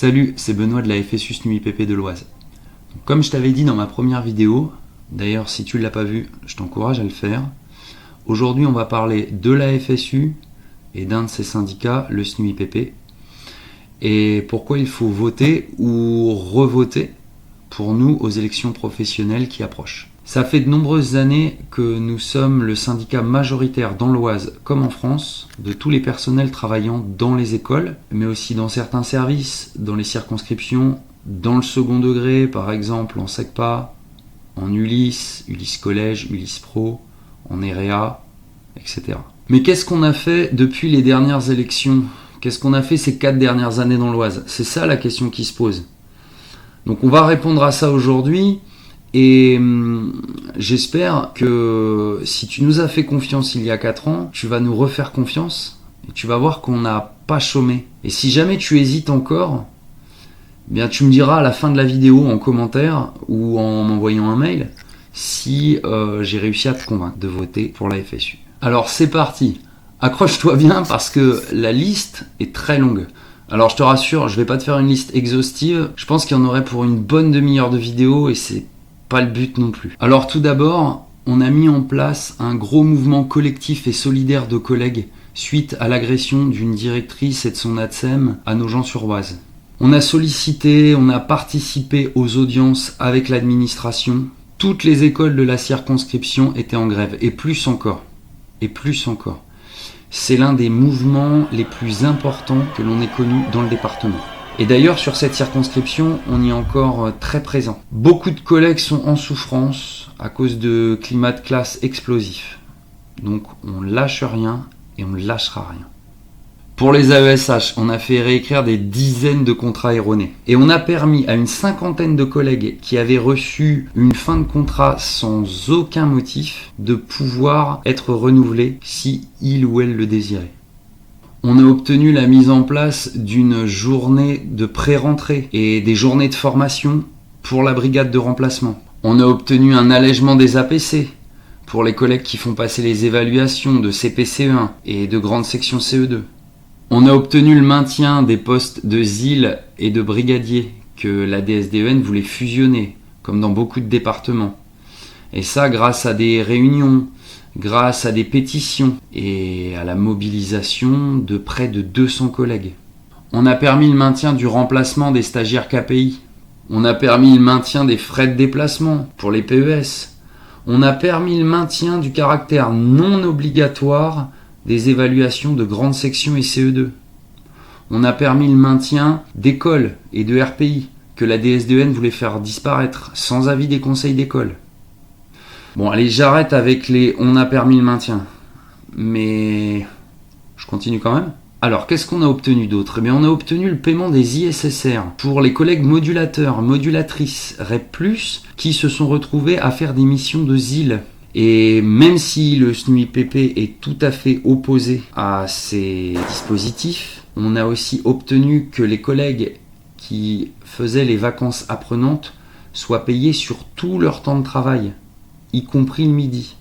Salut, c'est Benoît de la FSU SNUIPP de l'Oise. Comme je t'avais dit dans ma première vidéo, d'ailleurs si tu ne l'as pas vue, je t'encourage à le faire. Aujourd'hui on va parler de la FSU et d'un de ses syndicats, le SNUIPP, et pourquoi il faut voter ou revoter pour nous aux élections professionnelles qui approchent. Ça fait de nombreuses années que nous sommes le syndicat majoritaire dans l'Oise comme en France de tous les personnels travaillant dans les écoles, mais aussi dans certains services, dans les circonscriptions, dans le second degré, par exemple en SECPA, en Ulysse, Ulysse Collège, Ulysse Pro, en EREA, etc. Mais qu'est-ce qu'on a fait depuis les dernières élections ? Qu'est-ce qu'on a fait ces 4 dernières années dans l'Oise ? C'est ça la question qui se pose. Donc on va répondre à ça aujourd'hui. Et j'espère que si tu nous as fait confiance il y a 4 ans, tu vas nous refaire confiance et tu vas voir qu'on n'a pas chômé. Et si jamais tu hésites encore, eh bien tu me diras à la fin de la vidéo en commentaire ou en m'envoyant un mail si j'ai réussi à te convaincre de voter pour la FSU. Alors c'est parti, accroche-toi bien parce que la liste est très longue. Alors je te rassure, je vais pas te faire une liste exhaustive, je pense qu'il y en aurait pour une bonne demi-heure de vidéo et c'est pas le but non plus. Alors tout d'abord, on a mis en place un gros mouvement collectif et solidaire de collègues suite à l'agression d'une directrice et de son ATSEM à Nogent-sur-Oise. On a sollicité, on a participé aux audiences avec l'administration. Toutes les écoles de la circonscription étaient en grève, et plus encore. Et plus encore. C'est l'un des mouvements les plus importants que l'on ait connu dans le département. Et d'ailleurs, sur cette circonscription, on y est encore très présent. Beaucoup de collègues sont en souffrance à cause de climat de classe explosif. Donc, on lâche rien et on ne lâchera rien. Pour les AESH, on a fait réécrire des dizaines de contrats erronés. Et on a permis à une 50aine de collègues qui avaient reçu une fin de contrat sans aucun motif de pouvoir être renouvelés si il ou elle le désirait. On a obtenu la mise en place d'une journée de pré-rentrée et des journées de formation pour la brigade de remplacement. On a obtenu un allègement des APC pour les collègues qui font passer les évaluations de CPCE1 et de grande section CE2. On a obtenu le maintien des postes de ZIL et de brigadier que la DSDEN voulait fusionner, comme dans beaucoup de départements. Et ça grâce à des réunions, grâce à des pétitions et à la mobilisation de près de 200 collègues. On a permis le maintien du remplacement des stagiaires KPI. On a permis le maintien des frais de déplacement pour les PES. On a permis le maintien du caractère non obligatoire des évaluations de grande section et CE2. On a permis le maintien d'écoles et de RPI que la DSDEN voulait faire disparaître sans avis des conseils d'école. Bon, allez, j'arrête avec les « on a permis le maintien », mais je continue quand même. Alors, qu'est-ce qu'on a obtenu d'autre ? Eh bien, on a obtenu le paiement des ISSR pour les collègues modulateurs, modulatrices, REP+, qui se sont retrouvés à faire des missions de ZIL. Et même si le SNUIPP est tout à fait opposé à ces dispositifs, on a aussi obtenu que les collègues qui faisaient les vacances apprenantes soient payés sur tout leur temps de travail, y compris le midi.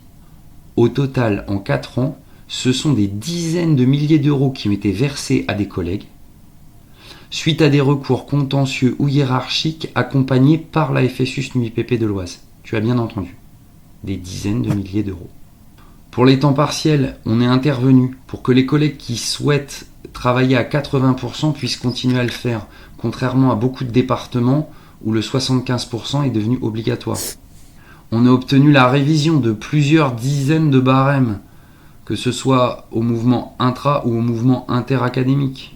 Au total, en 4 ans, ce sont des dizaines de milliers d'euros qui ont été versés à des collègues, suite à des recours contentieux ou hiérarchiques accompagnés par la FSU SNUIPP de l'Oise. Tu as bien entendu. Des dizaines de milliers d'euros. Pour les temps partiels, on est intervenu pour que les collègues qui souhaitent travailler à 80% puissent continuer à le faire, contrairement à beaucoup de départements où le 75% est devenu obligatoire. On a obtenu la révision de plusieurs dizaines de barèmes, que ce soit au mouvement intra ou au mouvement interacadémique,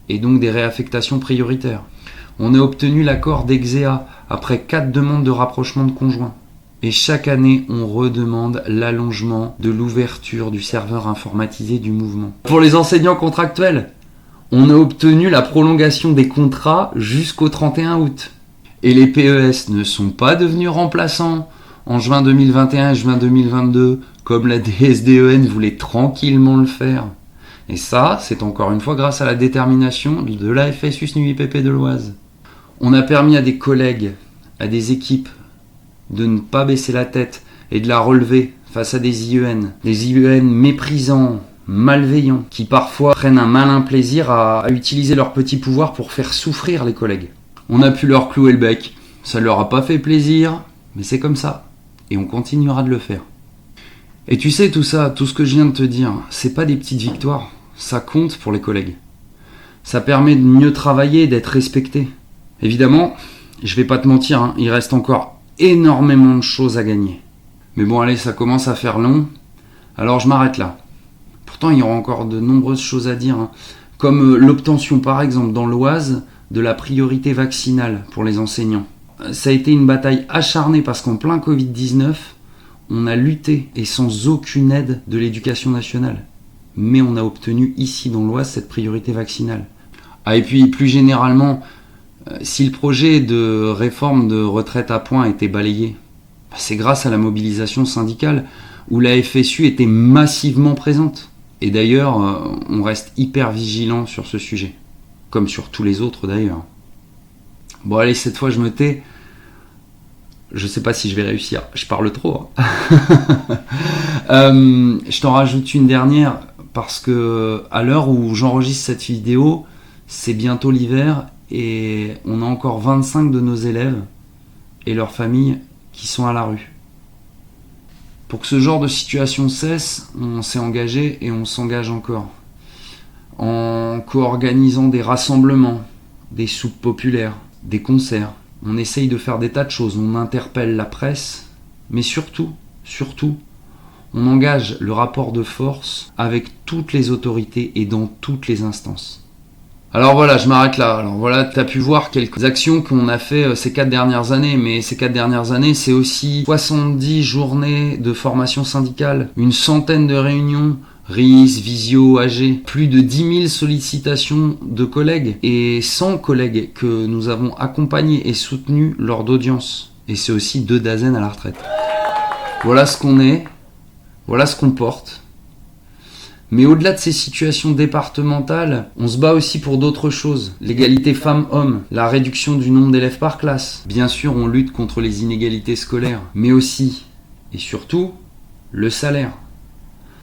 et donc des réaffectations prioritaires. On a obtenu l'accord d'Exea après 4 demandes de rapprochement de conjoints. Et chaque année, on redemande l'allongement de l'ouverture du serveur informatisé du mouvement. Pour les enseignants contractuels, on a obtenu la prolongation des contrats jusqu'au 31 août. Et les PES ne sont pas devenus remplaçants en juin 2021 et juin 2022, comme la DSDEN voulait tranquillement le faire. Et ça, c'est encore une fois grâce à la détermination de la FSU SNUIPP de l'Oise. On a permis à des collègues, à des équipes, de ne pas baisser la tête et de la relever face à des IEN. Des IEN méprisants, malveillants, qui parfois prennent un malin plaisir à utiliser leur petit pouvoir pour faire souffrir les collègues. On a pu leur clouer le bec, ça leur a pas fait plaisir, mais c'est comme ça, et on continuera de le faire. Et tu sais, tout ça, tout ce que je viens de te dire, c'est pas des petites victoires, ça compte pour les collègues. Ça permet de mieux travailler et d'être respecté. Évidemment, je vais pas te mentir, hein, il reste encore énormément de choses à gagner. Mais bon, allez, ça commence à faire long, alors je m'arrête là. Pourtant, il y aura encore de nombreuses choses à dire, hein, comme l'obtention, par exemple, dans l'Oise, de la priorité vaccinale pour les enseignants. Ça a été une bataille acharnée parce qu'en plein Covid-19, on a lutté et sans aucune aide de l'éducation nationale. Mais on a obtenu ici dans l'Oise cette priorité vaccinale. Ah, et puis plus généralement, si le projet de réforme de retraite à points a été balayé, c'est grâce à la mobilisation syndicale où la FSU était massivement présente. Et d'ailleurs, on reste hyper vigilant sur ce sujet, comme sur tous les autres d'ailleurs. Bon allez, cette fois je me tais. Je sais pas si je vais réussir, je parle trop. Je t'en rajoute une dernière parce que à l'heure où j'enregistre cette vidéo, c'est bientôt l'hiver et on a encore 25 de nos élèves et leurs familles qui sont à la rue. Pour que ce genre de situation cesse, on s'est engagé et on s'engage encore. En co-organisant des rassemblements, des soupes populaires, des concerts. On essaye de faire des tas de choses, on interpelle la presse, mais surtout, on engage le rapport de force avec toutes les autorités et dans toutes les instances. Alors voilà, je m'arrête là. Alors voilà, tu as pu voir quelques actions qu'on a fait ces 4 dernières années, mais ces 4 dernières années, c'est aussi 70 journées de formation syndicale, une centaine de réunions, RIS, Visio, AG, plus de 10 000 sollicitations de collègues et 100 collègues que nous avons accompagnés et soutenus lors d'audiences. Et c'est aussi 2 Dazen à la retraite. Voilà ce qu'on est, voilà ce qu'on porte. Mais au-delà de ces situations départementales, on se bat aussi pour d'autres choses. L'égalité femmes-hommes, la réduction du nombre d'élèves par classe. Bien sûr, on lutte contre les inégalités scolaires, mais aussi, et surtout, le salaire.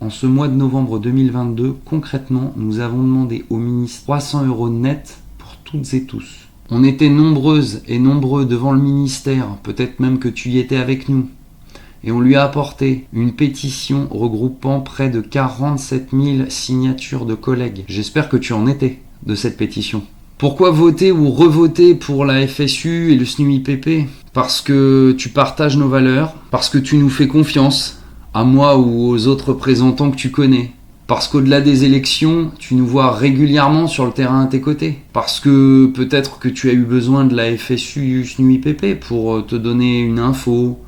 En ce mois de novembre 2022, concrètement, nous avons demandé au ministre 300 € net pour toutes et tous. On était nombreuses et nombreux devant le ministère, peut-être même que tu y étais avec nous. Et on lui a apporté une pétition regroupant près de 47 000 signatures de collègues. J'espère que tu en étais de cette pétition. Pourquoi voter ou revoter pour la FSU et le SNUIPP ? Parce que tu partages nos valeurs, parce que tu nous fais confiance, à moi ou aux autres représentants que tu connais. Parce qu'au-delà des élections, tu nous vois régulièrement sur le terrain à tes côtés. Parce que peut-être que tu as eu besoin de la FSU SNUIPP pour te donner une info,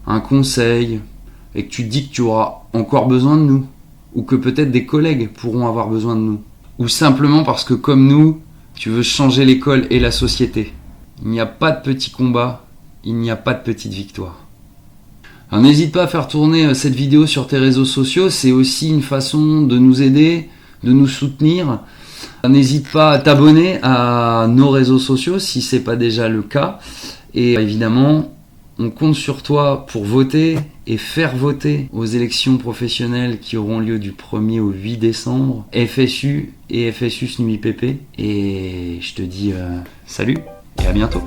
un conseil, et que tu te dis que tu auras encore besoin de nous. Ou que peut-être des collègues pourront avoir besoin de nous. Ou simplement parce que comme nous, tu veux changer l'école et la société. Il n'y a pas de petits combats, il n'y a pas de petites victoires. Alors n'hésite pas à faire tourner cette vidéo sur tes réseaux sociaux, c'est aussi une façon de nous aider, de nous soutenir. N'hésite pas à t'abonner à nos réseaux sociaux si ce n'est pas déjà le cas. Et évidemment, on compte sur toi pour voter et faire voter aux élections professionnelles qui auront lieu du 1er au 8 décembre, FSU et FSU SNUIPP. Et je te dis salut et à bientôt.